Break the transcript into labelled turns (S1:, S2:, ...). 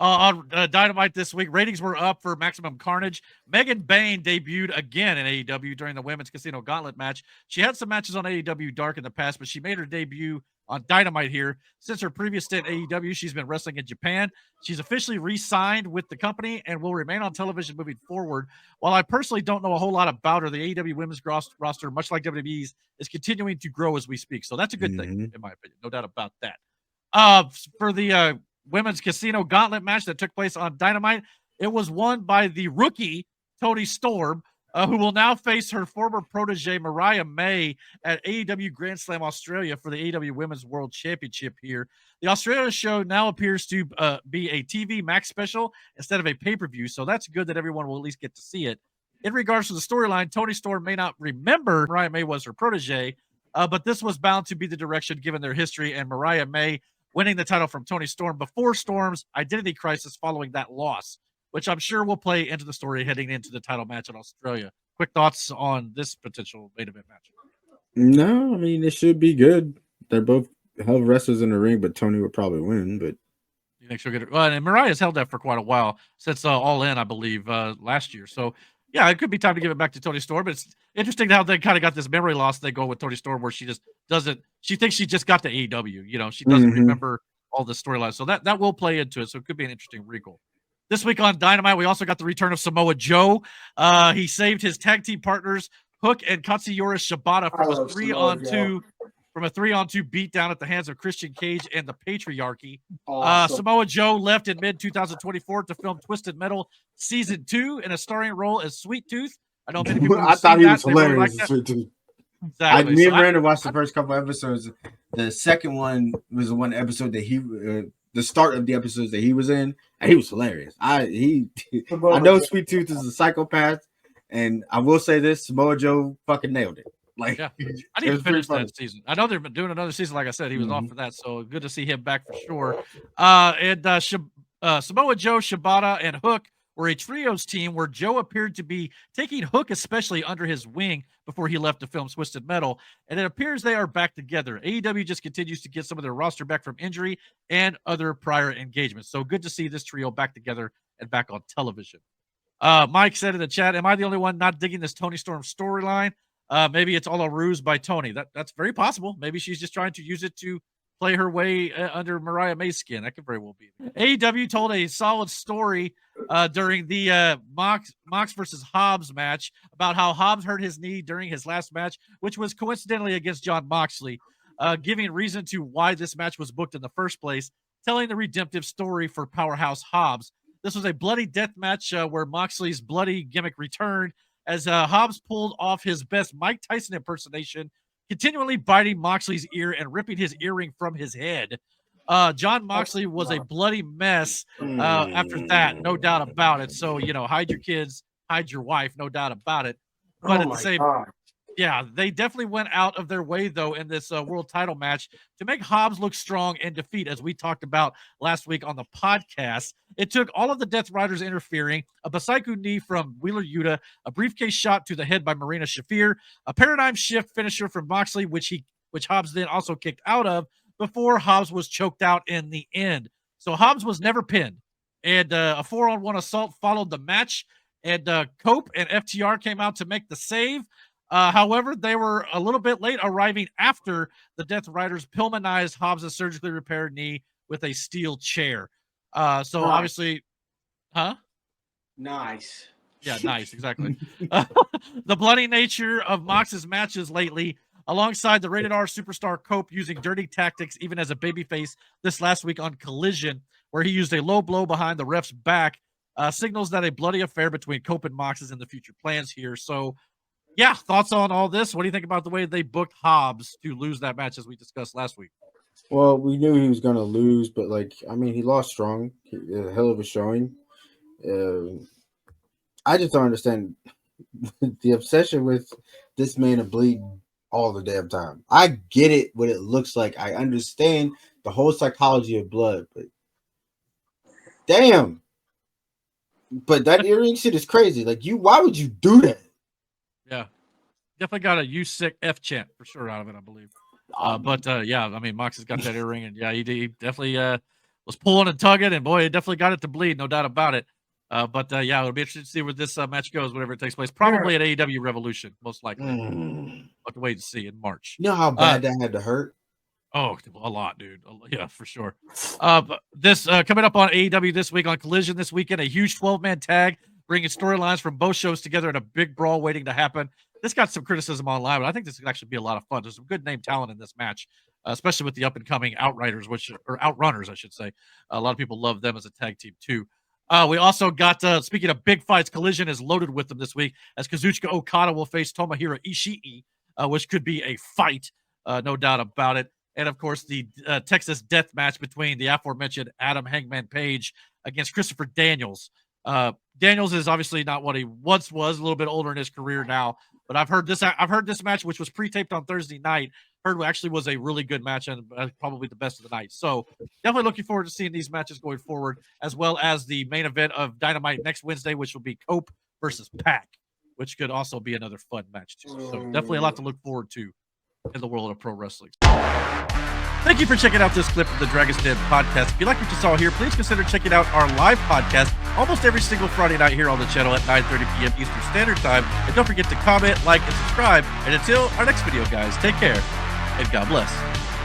S1: on Dynamite this week. Ratings were up for Maximum Carnage. Megan Bayne debuted again in AEW during the Women's Casino Gauntlet match. She had some matches on AEW Dark in the past, but she made her debut on Dynamite here. Since her previous stint at AEW, she's been wrestling in Japan. She's officially re-signed with the company and will remain on television moving forward. While I personally don't know a whole lot about her, the AEW women's roster, much like WWE's, is continuing to grow as we speak. So that's a good thing, in my opinion. No doubt about that. For the women's casino gauntlet match that took place on Dynamite, it was won by the rookie Toni Storm, who will now face her former protege Mariah May at AEW Grand Slam Australia for the AEW Women's World Championship here. The Australia show now appears to be a TV Max special instead of a pay-per-view, so that's good that everyone will at least get to see it. In regards to the storyline, Toni Storm may not remember Mariah May was her protege, but this was bound to be the direction given their history, and Mariah May winning the title from Toni Storm before Storm's identity crisis following that loss, which I'm sure will play into the story heading into the title match in Australia. Quick thoughts on this potential main event match?
S2: No, I mean, it should be good. They're both hell of wrestlers in the ring, but Toni would probably win. But
S1: you think she'll get it? Well, and Mariah's held that for quite a while, since All In, I believe, last year. So, yeah, it could be time to give it back to Toni Storm. But it's interesting how they kind of got this memory loss. They go with Toni Storm, where she just doesn't. She thinks she just got to AEW. You know, she doesn't remember all the storylines. So that will play into it. So it could be an interesting recall. This week on Dynamite, we also got the return of Samoa Joe. He saved his tag team partners Hook and Katsuyori Shibata from a 3-on-2 beatdown at the hands of Christian Cage and the Patriarchy. Samoa Joe left in mid-2024 to film Twisted Metal Season 2 in a starring role as Sweet Tooth. I know many people
S2: I thought he was hilarious.
S1: Really
S2: Sweet Tooth.
S1: Exactly.
S2: Me and Miranda watched the first couple episodes. The second one was the one episode that he, the start of the episodes that he was in, and he was hilarious. I know Sweet Tooth is a psychopath, and I will say this: Samoa Joe fucking nailed it. Like,
S1: yeah. I need to finish that season. I know they've been doing another season. Like I said, he was off for that, so good to see him back for sure. Samoa Joe, Shibata, and Hook were a trios team where Joe appeared to be taking Hook especially under his wing before he left to film Twisted Metal, and it appears they are back together. AEW just continues to get some of their roster back from injury and other prior engagements. So good to see this trio back together and back on television. Mike said in the chat, am I the only one not digging this Toni Storm storyline? Maybe it's all a ruse by Toni. That's very possible. Maybe she's just trying to use it to play her way under Mariah May's skin. That could very well be. AEW told a solid story during the Mox versus Hobbs match about how Hobbs hurt his knee during his last match, which was coincidentally against Jon Moxley, giving reason to why this match was booked in the first place, telling the redemptive story for Powerhouse Hobbs. This was a bloody death match where Moxley's bloody gimmick returned as Hobbs pulled off his best Mike Tyson impersonation, continually biting Moxley's ear and ripping his earring from his head. Jon Moxley was a bloody mess after that, no doubt about it. So, hide your kids, hide your wife, no doubt about it. But at the same time, yeah, they definitely went out of their way, though, in this world title match to make Hobbs look strong and defeat, as we talked about last week on the podcast. It took all of the Death Riders interfering, a Basaiku knee from Wheeler Yuta, a briefcase shot to the head by Marina Shafir, a paradigm shift finisher from Moxley, which Hobbs then also kicked out of, before Hobbs was choked out in the end. So Hobbs was never pinned. And a 4-on-1 assault followed the match. And Cope and FTR came out to make the save. However, they were a little bit late, arriving after the Death Riders Pillmanized Hobbs' surgically repaired knee with a steel chair. Obviously,
S3: Nice.
S1: Yeah, nice, exactly. The bloody nature of Mox's matches lately, alongside the rated R superstar Cope using dirty tactics even as a babyface this last week on Collision, where he used a low blow behind the ref's back, signals that a bloody affair between Cope and Mox is in the future plans here. So, yeah, thoughts on all this? What do you think about the way they booked Hobbs to lose that match as we discussed last week?
S2: Well, we knew he was going to lose, but, he lost strong. A hell of a showing. I just don't understand the obsession with this man to bleed all the damn time. I get it, what it looks like. I understand the whole psychology of blood, but damn. But that earring shit is crazy. Why would you do that?
S1: Yeah. Definitely got a "you sick F" chant for sure out of it, I believe. Mox has got that earring, and yeah, he definitely was pulling and tugging, and boy, it definitely got it to bleed, no doubt about it. But yeah, it'll be interesting to see where this match goes whenever it takes place. Probably at AEW Revolution, most likely. We'll have to wait and see in March.
S2: You know how bad that had to hurt?
S1: Oh, a lot, dude. Yeah, for sure. But this coming up on AEW this week on Collision this weekend, a huge 12-man tag bringing storylines from both shows together in a big brawl waiting to happen. This got some criticism online, but I think this could actually be a lot of fun. There's some good name talent in this match, especially with the up-and-coming Outriders, or Outrunners, I should say. A lot of people love them as a tag team, too. We also got, speaking of big fights, Collision is loaded with them this week, as Kazuchika Okada will face Tomohiro Ishii, which could be a fight, no doubt about it. And, of course, the Texas death match between the aforementioned Adam Hangman Page against Christopher Daniels. Daniels is obviously not what he once was, a little bit older in his career now. But I've heard this match, which was pre-taped on Thursday night, actually was a really good match and probably the best of the night. So definitely looking forward to seeing these matches going forward, as well as the main event of Dynamite next Wednesday, which will be Cope versus Pac, which could also be another fun match too. So definitely a lot to look forward to in the world of pro wrestling. Thank you for checking out this clip of the Dragon's Den podcast. If you like what you saw here, please consider checking out our live podcast almost every single Friday night here on the channel at 9:30 p.m. Eastern Standard Time. And don't forget to comment, like, and subscribe. And until our next video, guys, take care and God bless.